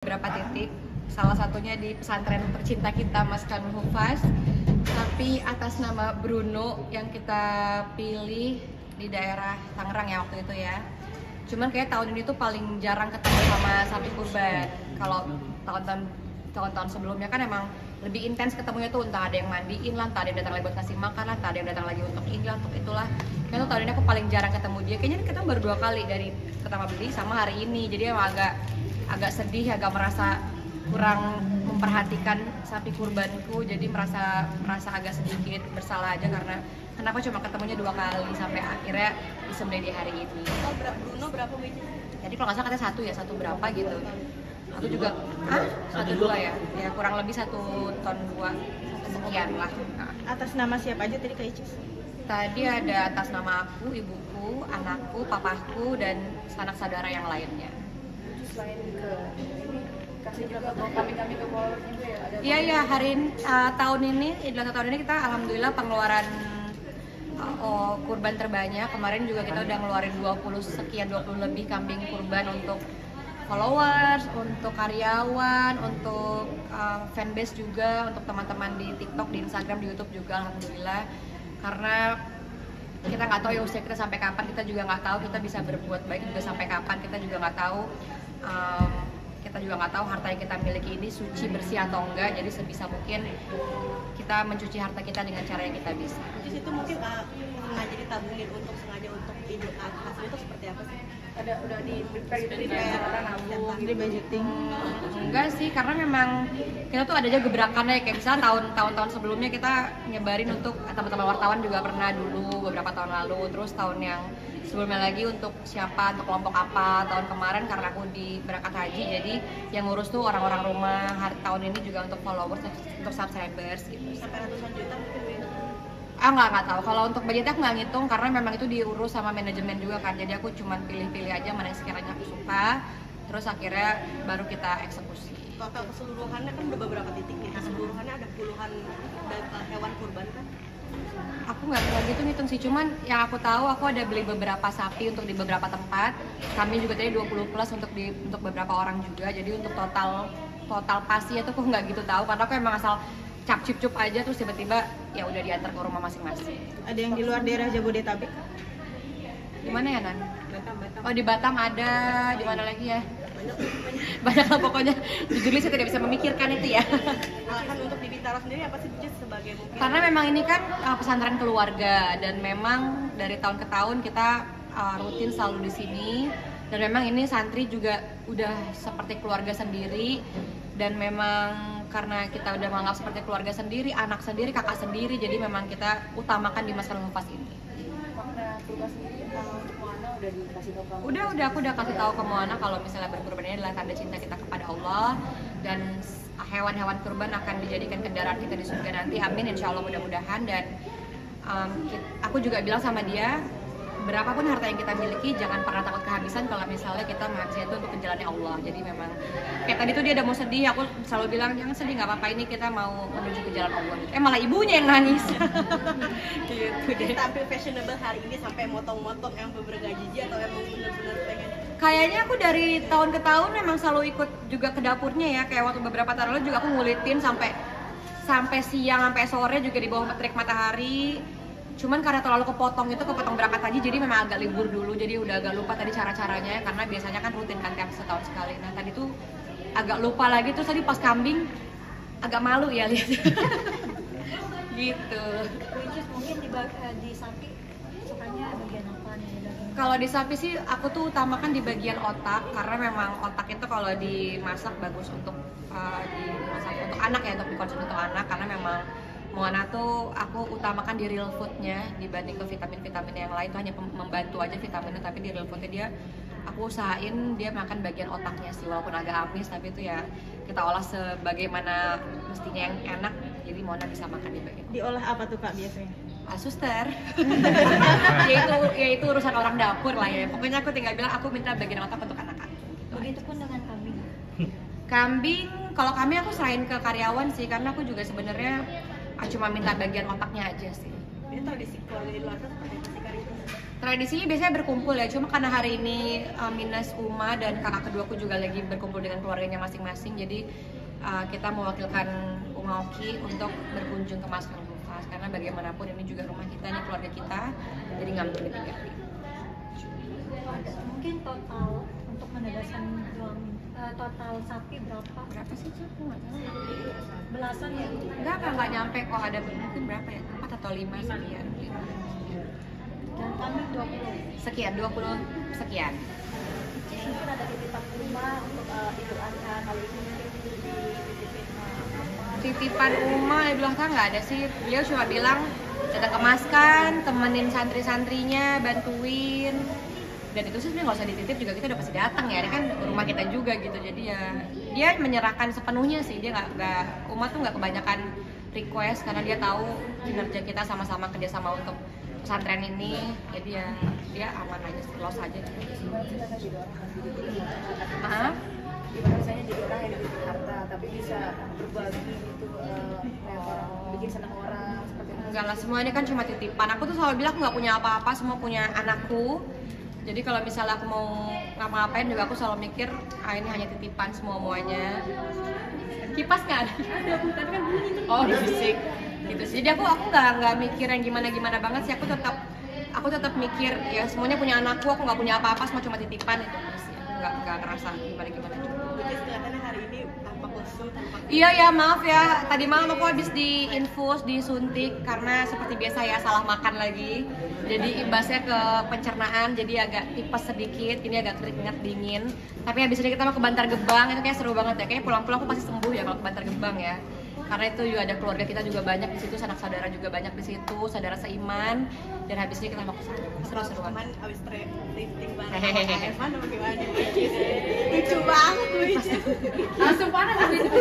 Beberapa titik, salah satunya di pesantren tercinta kita Mas Kanul Hufaz, tapi atas nama Bruno yang kita pilih di daerah Tangerang ya waktu itu ya. Cuman kayak tahun ini tuh paling jarang ketemu sama sapi kurban. Kalau tahun-tahun sebelumnya kan emang lebih intens ketemunya tuh, entah ada yang mandiin lah, entah ada yang datang lagi buat kasih makan lah, entah ada yang datang lagi untuk ini lah, untuk itulah. Kayaknya tahun ini aku paling jarang ketemu dia. Kayaknya kita baru 2 kali dari pertama beli sama hari ini. Jadi emang agak sedih, agak merasa kurang memperhatikan sapi kurbanku, jadi merasa agak sedikit bersalah aja karena kenapa cuma ketemunya 2 kali sampai akhirnya disembelih di hari ini. Oh, Bruno berapa biji? Jadi kalau nggak salah katanya satu berapa gitu. Aku juga 1,2 ya, ya kurang lebih 1,2 ton sekian lah. Nah, Atas nama siapa aja tadi Kak Icis? tadi ada atas nama aku, ibuku, anakku, papaku, dan sanak saudara yang lainnya. Selain ke ini kasih juga ke kami ke followers juga ya ada. Iya tahun ini Idul Adha tahun ini kita alhamdulillah pengeluaran kurban terbanyak. Kemarin juga kita udah ngeluarin 20 lebih kambing kurban untuk followers, untuk karyawan, untuk fanbase juga, untuk teman-teman di TikTok, di Instagram, di YouTube juga alhamdulillah. Karena kita nggak tahu ya usia kita sampai kapan, kita juga nggak tahu kita bisa berbuat baik juga sampai kapan, kita juga nggak tahu harta yang kita miliki ini suci bersih atau enggak. Jadi sebisa mungkin kita mencuci harta kita dengan cara yang kita bisa. Di situ mungkin sengaja ditabungin sengaja untuk Idul Adha itu seperti apa sih? Ada udah di prepare gitu kayak orang nabung Jadi budgeting. Enggak sih, karena memang kita tuh ada aja gebrakannya, kayak misalnya tahun-tahun sebelumnya kita nyebarin untuk teman-teman wartawan juga pernah dulu beberapa tahun lalu, terus tahun yang sebelumnya lagi untuk siapa, untuk kelompok apa. Tahun kemarin karena aku di berangkat haji, jadi yang ngurus tuh orang-orang rumah. Tahun ini juga untuk followers, untuk subscribers gitu. Sampai ratusan juta mungkin ya. Nggak tahu. Kalau untuk budgetnya aku nggak ngitung karena memang itu diurus sama manajemen juga kan. Jadi aku cuma pilih-pilih aja mana yang sekiranya aku suka. Terus akhirnya baru kita eksekusi. Total keseluruhannya kan udah beberapa titiknya. Keseluruhannya ada puluhan hewan kurban kan? Aku nggak gitu ngitung sih. Cuman yang aku tahu aku ada beli beberapa sapi untuk di beberapa tempat. Kami juga tadi 20 plus untuk beberapa orang juga. Jadi untuk total pastinya tuh aku nggak gitu tahu karena aku emang asal cap-cip-cup aja terus tiba-tiba ya udah diantar ke rumah masing-masing. Ada yang di luar daerah Jabodetabek? Di mana ya, Nan? Batam. Oh, di Batam ada, di mana lagi ya? Banyak lah pokoknya. Jujur saya tidak bisa memikirkan itu ya. Alasan untuk di Bintaro sendiri apa sih Jess, sebagai mungkin? Karena memang ini kan pesantren keluarga dan memang dari tahun ke tahun kita rutin selalu di sini dan memang ini santri juga udah seperti keluarga sendiri dan memang karena kita udah menganggap seperti keluarga sendiri, anak sendiri, kakak sendiri, jadi memang kita utamakan di Mas Kanul Hufaz ini. Makna tugas sendiri untuk Moana udah dikasih tahu kamu. Aku udah kasih tahu ke Moana kalau misalnya berkurban ini adalah tanda cinta kita kepada Allah dan hewan-hewan kurban akan dijadikan kendaraan kita di surga nanti. Amin, insya Allah mudah-mudahan. Dan aku juga bilang sama dia, berapapun harta yang kita miliki jangan pernah takut kehabisan kalau misalnya kita menghabiskan itu untuk jalannya Allah. Jadi memang kayak tadi tuh dia udah mau sedih, aku selalu bilang jangan sedih, nggak apa-apa, ini kita mau menuju ke jalan Allah. Malah ibunya yang nangis. Gitu deh. Tampil fashionable hari ini sampai motong-motong yang bergaji atau emang benar-benar pengen? Kayaknya aku dari tahun ke tahun memang selalu ikut juga ke dapurnya ya. Kayak waktu beberapa tahun lalu juga aku ngulitin sampai siang, sampai sore juga di bawah terik matahari. Cuman karena terlalu kepotong berangkat haji, jadi memang agak libur dulu. Jadi udah agak lupa tadi cara-caranya karena biasanya kan rutin kan tiap setahun sekali. Nah tadi tuh agak lupa lagi, terus tadi pas kambing agak malu ya lihat. Gitu. Which is mungkin di sapi sukanya bagian apa nih daging? Kalau di sapi sih aku tuh utamakan di bagian otak karena memang otak itu kalau dimasak bagus untuk dimasak untuk anak ya, untuk dikonsumsi untuk anak karena memang Moana tuh aku utamakan di real foodnya dibanding ke vitamin-vitamin yang lain tuh hanya membantu aja vitaminnya, tapi di real foodnya aku usahain dia makan bagian otaknya sih, walaupun agak amis tapi itu ya kita olah sebagaimana mestinya yang enak, jadi Moana bisa makan di bagian. Diolah apa tuh Kak biasanya? Suster. yaitu urusan orang dapur lah ya. Pokoknya aku tinggal bilang aku minta bagian otak untuk anak-anak. Begitu pun dengan kambing. Kambing, kalau kami aku serahin ke karyawan sih karena aku juga sebenarnya cuma minta bagian otaknya aja sih. Ini tradisi keluarga Idul Adha seperti apa sih Kak? Tradisinya biasanya berkumpul ya, cuma karena hari ini minus Uma dan kakak keduaku juga lagi berkumpul dengan keluarganya masing-masing, jadi kita mewakilkan Uma Oki untuk berkunjung ke Maskanu Hufaz karena bagaimanapun ini juga rumah kita, ini keluarga kita, jadi nggak mungkin ditinggalin. Mungkin total untuk menegaskan doang, total sapi berapa? Berapa sih Cik? Aku nggak tahu. Belasan ya? Nggak nyampe kok, ada mungkin berapa ya? 4 atau 5 sekian. Dan kami 20. Sekian, 20 sekian. Mungkin ada titipan rumah untuk Idul Adha kali ini dititipin Titipan Uma di belakang nggak ada sih, beliau cuma bilang datang ke Maskan, temenin santri-santrinya, bantuin, dan itu sih sebenarnya nggak usah dititip juga, kita udah pasti datang ya, ini kan rumah kita juga gitu, jadi ya dia menyerahkan sepenuhnya sih, dia nggak Uma tuh nggak kebanyakan request karena dia tahu kinerja kita sama-sama kerjasama untuk pesantren ini, jadi ya dia aman aja, los aja gitu. Maaf? Gimana rasanya jadi orang yang diberi harta tapi bisa berbagi gitu, kayak orang bikin senang orang seperti itu? Enggak lah, semua ini kan cuma titipan. Aku tuh selalu bilang aku nggak punya apa-apa, semua punya anakku. Jadi kalau misalnya aku mau ngapa-ngapain juga aku selalu mikir, ini hanya titipan semuanya. Kipas nggak ada? Ada, tadi kan bunyi tuh. Oh, berisik. Gitu sih. Jadi aku nggak mikir yang gimana banget sih. Aku tetap mikir ya semuanya punya anakku, aku nggak punya apa-apa, semua cuma titipan itu sih. Nggak ngerasa gimana. Jadi kelihatannya hari ini tanpa kosong, tanpa Iya ya, maaf ya. Tadi malam aku habis diinfus, disuntik karena seperti biasa ya salah makan lagi. Jadi imbasnya ke pencernaan, jadi agak tipes sedikit. Ini agak keringat dingin. Tapi habis ini kita mau ke Bantar Gebang, itu kayak seru banget ya. Kayaknya pulang-pulang aku pasti sembuh ya kalau ke Bantar Gebang ya. Karena itu juga ada keluarga kita juga banyak di situ, sanak saudara juga banyak di situ, saudara seiman. Dan habis ini kita mau ke sana. Seru-seru teman banget. abis drifting bareng Hehehe. sama Evan atau gimana? Lucu banget, lucu. Langsung panas gitu.